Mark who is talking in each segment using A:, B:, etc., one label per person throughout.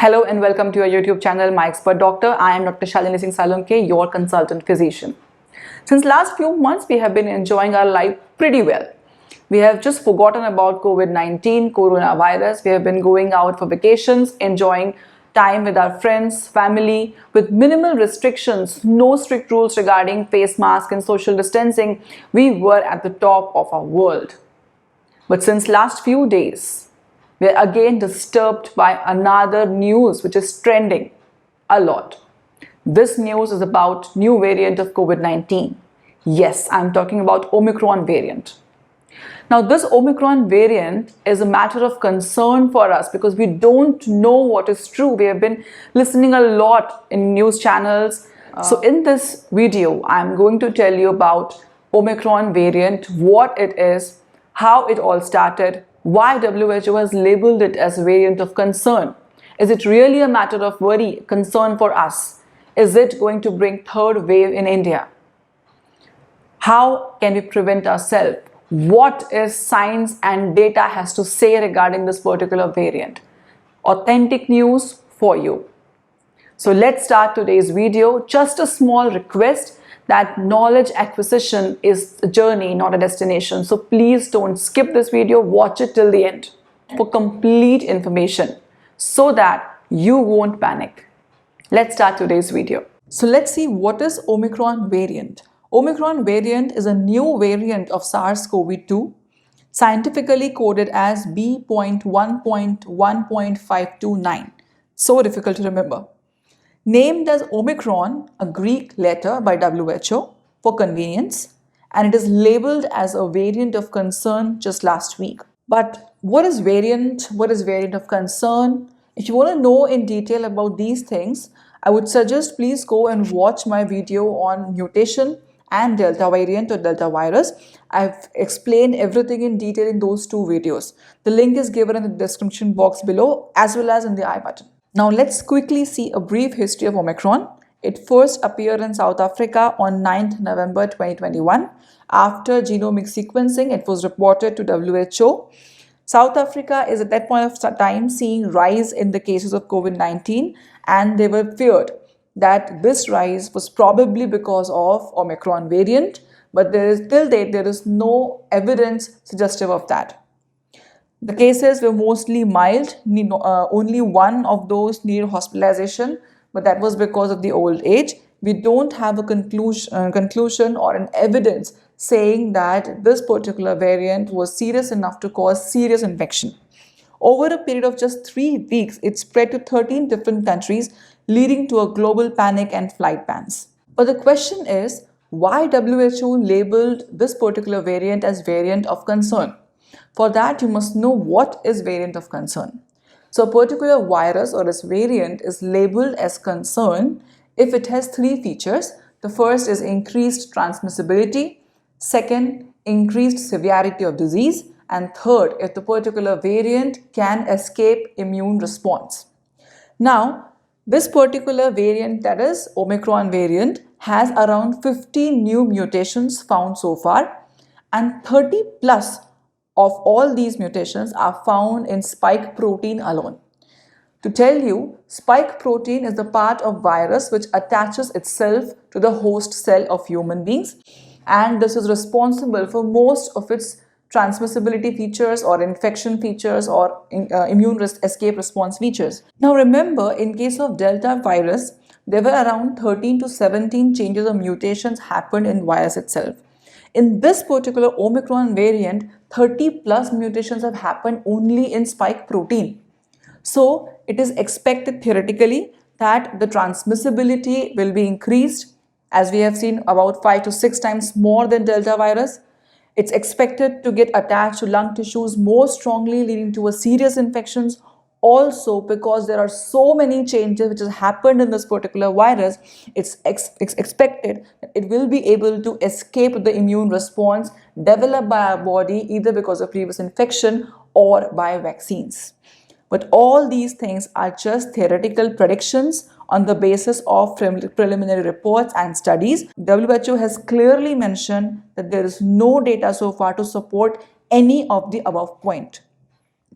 A: Hello and welcome to your YouTube channel, My Expert Doctor. I am Dr. Shalini Singh Salunke, your consultant physician. Since last few months, we have been enjoying our life pretty well. We have just forgotten about COVID-19, coronavirus. We have been going out for vacations, enjoying time with our friends, family, with minimal restrictions, no strict rules regarding face mask and social distancing. We were at the top of our world. But since last few days, we are again disturbed by another news which is trending a lot. This news is about new variant of COVID-19. Yes, I'm talking about Omicron variant. Now, this Omicron variant is a matter of concern for us because we don't know what is true. We have been listening a lot in news channels. So in this video, I'm going to tell you about Omicron variant, what it is, how it all started, why WHO has labeled it as a variant of concern. Is it really a matter of worry, concern for us? Is it going to bring third wave in India? How can we prevent ourselves? What is science and data has to say regarding this particular variant? Authentic news for you. So let's start today's video. Just a small request that knowledge acquisition is a journey, not a destination. So please don't skip this video, watch it till the end for complete information so that you won't panic. Let's start today's video. So let's see what is Omicron variant. Omicron variant is a new variant of SARS-CoV-2, scientifically coded as B.1.1.529. So difficult to remember. Named as Omicron, a Greek letter by WHO for convenience, and it is labeled as a variant of concern just last week. But what is variant? What is variant of concern? If you want to know in detail about these things, I would suggest please go and watch my video on mutation and Delta variant or Delta virus. I've explained everything in detail in those two videos. The link is given in the description box below as well as in the I button. Now let's quickly see a brief history of Omicron. It first appeared in South Africa on 9th November 2021. After genomic sequencing, it was reported to WHO. South Africa is at that point of time seeing rise in the cases of COVID-19, and they were feared that this rise was probably because of Omicron variant, but till date there is no evidence suggestive of that. The cases were mostly mild. Only one of those needed hospitalization, but that was because of the old age. We don't have a conclusion or an evidence saying that this particular variant was serious enough to cause serious infection. Over a period of just 3 weeks, it spread to 13 different countries, leading to a global panic and flight bans. But the question is, why WHO labeled this particular variant as variant of concern? For that, you must know what is variant of concern. So a particular virus or its variant is labeled as concern if it has 3 features. The first is increased transmissibility, second, increased severity of disease, and third, if the particular variant can escape immune response. Now, this particular variant, that is Omicron variant, has around 50 new mutations found so far, and 30 plus of all these mutations are found in spike protein alone. To tell you, spike protein is the part of virus which attaches itself to the host cell of human beings, and this is responsible for most of its transmissibility features or infection features or immune escape response features. Now remember, in case of Delta virus, there were around 13 to 17 changes or mutations happened in virus itself. In this particular Omicron variant, 30 plus mutations have happened only in spike protein. So it is expected theoretically that the transmissibility will be increased, as we have seen, about 5 to 6 times more than Delta virus. It's expected to get attached to lung tissues more strongly, leading to a serious infections. Also, because there are so many changes which has happened in this particular virus, it's expected that it will be able to escape the immune response developed by our body either because of previous infection or by vaccines. But all these things are just theoretical predictions on the basis of preliminary reports and studies. WHO has clearly mentioned that there is no data so far to support any of the above point.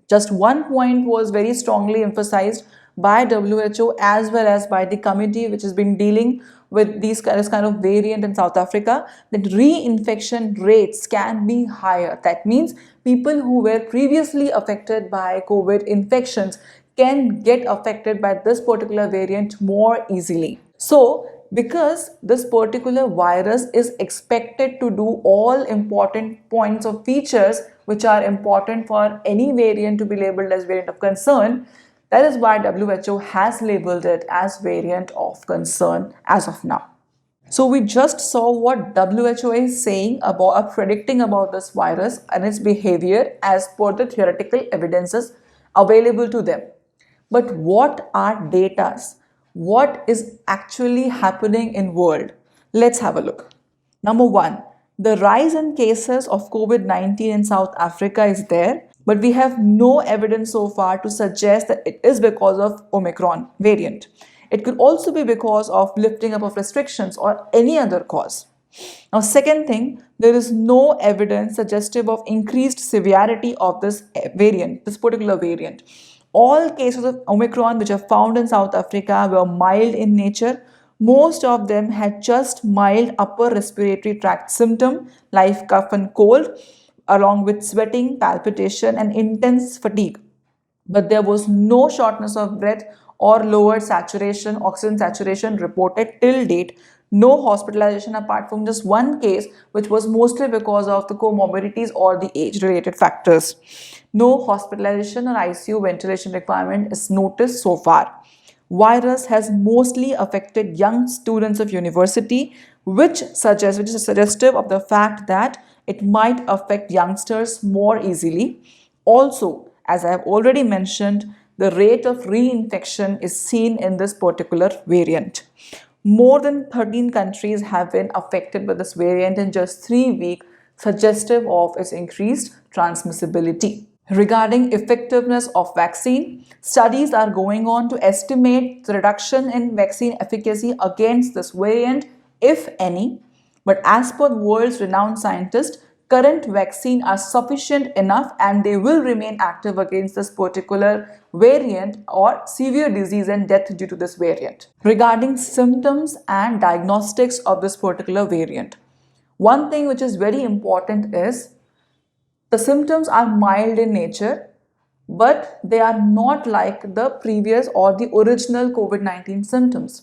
A: Just one point was very strongly emphasized by WHO as well as by the committee which has been dealing with this kind of variant in South Africa, that reinfection rates can be higher. That means people who were previously affected by COVID infections can get affected by this particular variant more easily. So, because this particular virus is expected to do all important points of features which are important for any variant to be labeled as variant of concern, that is why WHO has labeled it as variant of concern as of now. So we just saw what WHO is saying about predicting about this virus and its behavior as per the theoretical evidences available to them. But what are data? What is actually happening in world? Let's have a look. Number one, the rise in cases of COVID-19 in South Africa is there, but we have no evidence so far to suggest that it is because of Omicron variant. It could also be because of lifting up of restrictions or any other cause. Now, second thing, there is no evidence suggestive of increased severity of this variant, this particular variant. All cases of Omicron which are found in South Africa were mild in nature. Most of them had just mild upper respiratory tract symptom like cough and cold, along with sweating, palpitation, and intense fatigue. But there was no shortness of breath or lowered saturation, oxygen saturation reported till date. No hospitalization apart from just one case, which was mostly because of the comorbidities or the age-related factors. No hospitalization or ICU ventilation requirement is noticed so far. Virus has mostly affected young students of university, which is suggestive of the fact that it might affect youngsters more easily. Also, as I have already mentioned, the rate of reinfection is seen in this particular variant. More than 13 countries have been affected by this variant in just 3 weeks, suggestive of its increased transmissibility. Regarding effectiveness of vaccine, studies are going on to estimate the reduction in vaccine efficacy against this variant, if any. But as per world's renowned scientists, current vaccines are sufficient enough and they will remain active against this particular variant or severe disease and death due to this variant. Regarding symptoms and diagnostics of this particular variant, one thing which is very important is the symptoms are mild in nature, but they are not like the previous or the original COVID-19 symptoms.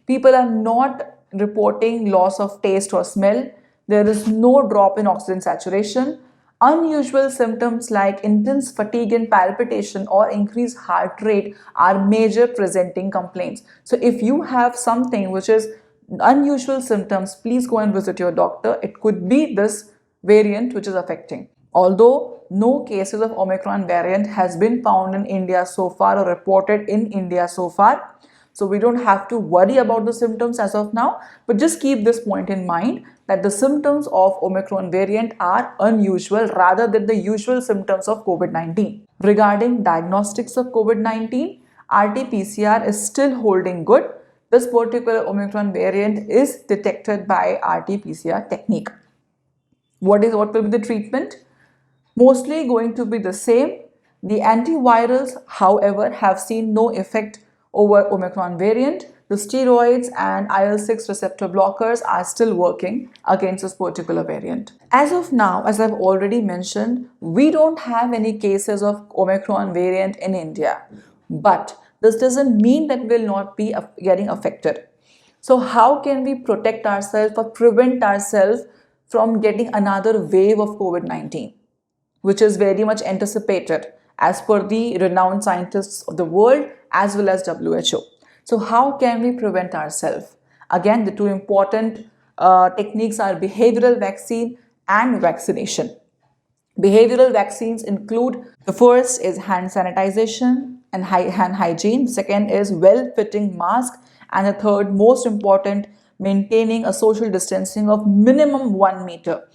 A: People are not reporting loss of taste or smell. There is no drop in oxygen saturation. Unusual symptoms like intense fatigue and palpitation or increased heart rate are major presenting complaints. So if you have something which is unusual symptoms, please go and visit your doctor. It could be this variant which is affecting. Although no cases of Omicron variant has been found in India so far or reported in India so far, so we don't have to worry about the symptoms as of now, but just keep this point in mind that the symptoms of Omicron variant are unusual rather than the usual symptoms of COVID-19. Regarding diagnostics of COVID-19, RT-PCR is still holding good. This particular Omicron variant is detected by RT-PCR technique. What will be the treatment? Mostly going to be the same. The antivirals, however, have seen no effect over Omicron variant. The steroids and IL-6 receptor blockers are still working against this particular variant. As of now, as I've already mentioned, we don't have any cases of Omicron variant in India. But this doesn't mean that we'll not be getting affected. So how can we protect ourselves or prevent ourselves from getting another wave of COVID-19? Which is very much anticipated as per the renowned scientists of the world as well as WHO. So how can we prevent ourselves? Again, the two important techniques are behavioral vaccine and vaccination. Behavioral vaccines include, the first is hand sanitization and hand hygiene. Second is well-fitting mask. And the third, most important, maintaining a social distancing of minimum 1 meter.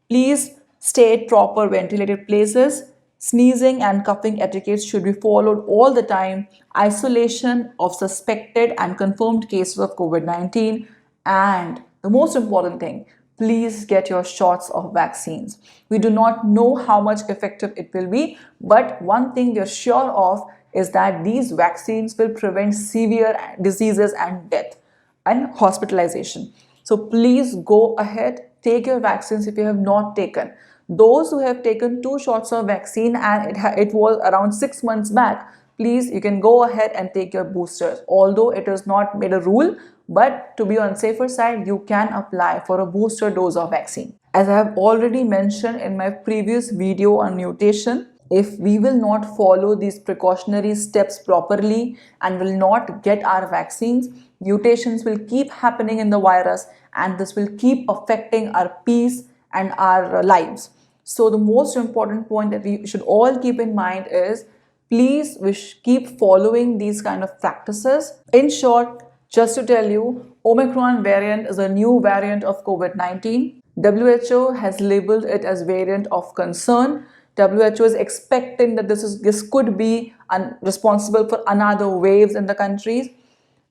A: Please stay at proper ventilated places. Sneezing and coughing etiquette should be followed all the time. Isolation of suspected and confirmed cases of COVID-19. And the most important thing, please get your shots of vaccines. We do not know how much effective it will be, but one thing we are sure of is that these vaccines will prevent severe diseases and death and hospitalization. So please go ahead, take your vaccines if you have not taken. Those who have taken 2 shots of vaccine and it was around 6 months back, please, you can go ahead and take your boosters. Although it is not made a rule, but to be on safer side, you can apply for a booster dose of vaccine. As I have already mentioned in my previous video on mutation, if we will not follow these precautionary steps properly and will not get our vaccines, mutations will keep happening in the virus and this will keep affecting our peace and our lives. So the most important point that we should all keep in mind is, please we keep following these kind of practices. In short, just to tell you, Omicron variant is a new variant of COVID-19. WHO has labeled it as variant of concern. WHO is expecting that this could be responsible for another waves in the countries,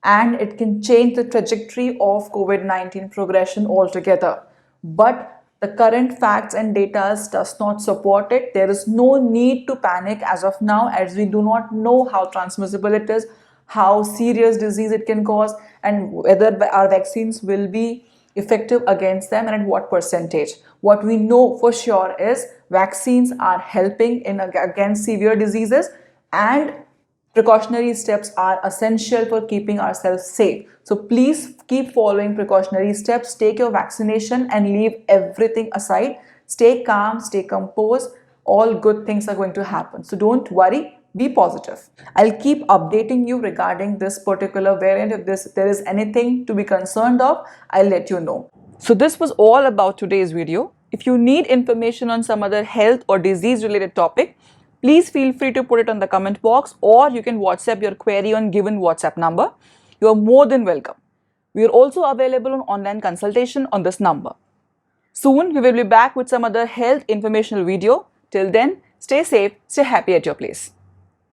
A: and it can change the trajectory of COVID-19 progression altogether. But the current facts and data does not support it. There is no need to panic as of now, as we do not know how transmissible it is, how serious disease it can cause, and whether our vaccines will be effective against them and at what percentage. What we know for sure is vaccines are helping against severe diseases, and precautionary steps are essential for keeping ourselves safe. So please keep following precautionary steps, take your vaccination and leave everything aside. Stay calm, stay composed. All good things are going to happen. So don't worry, be positive. I'll keep updating you regarding this particular variant. If there is anything to be concerned of, I'll let you know. So this was all about today's video. If you need information on some other health or disease related topic, please feel free to put it on the comment box, or you can WhatsApp your query on given WhatsApp number. You are more than welcome. We are also available on online consultation on this number. Soon we will be back with some other health informational video. Till then, stay safe, stay happy at your place.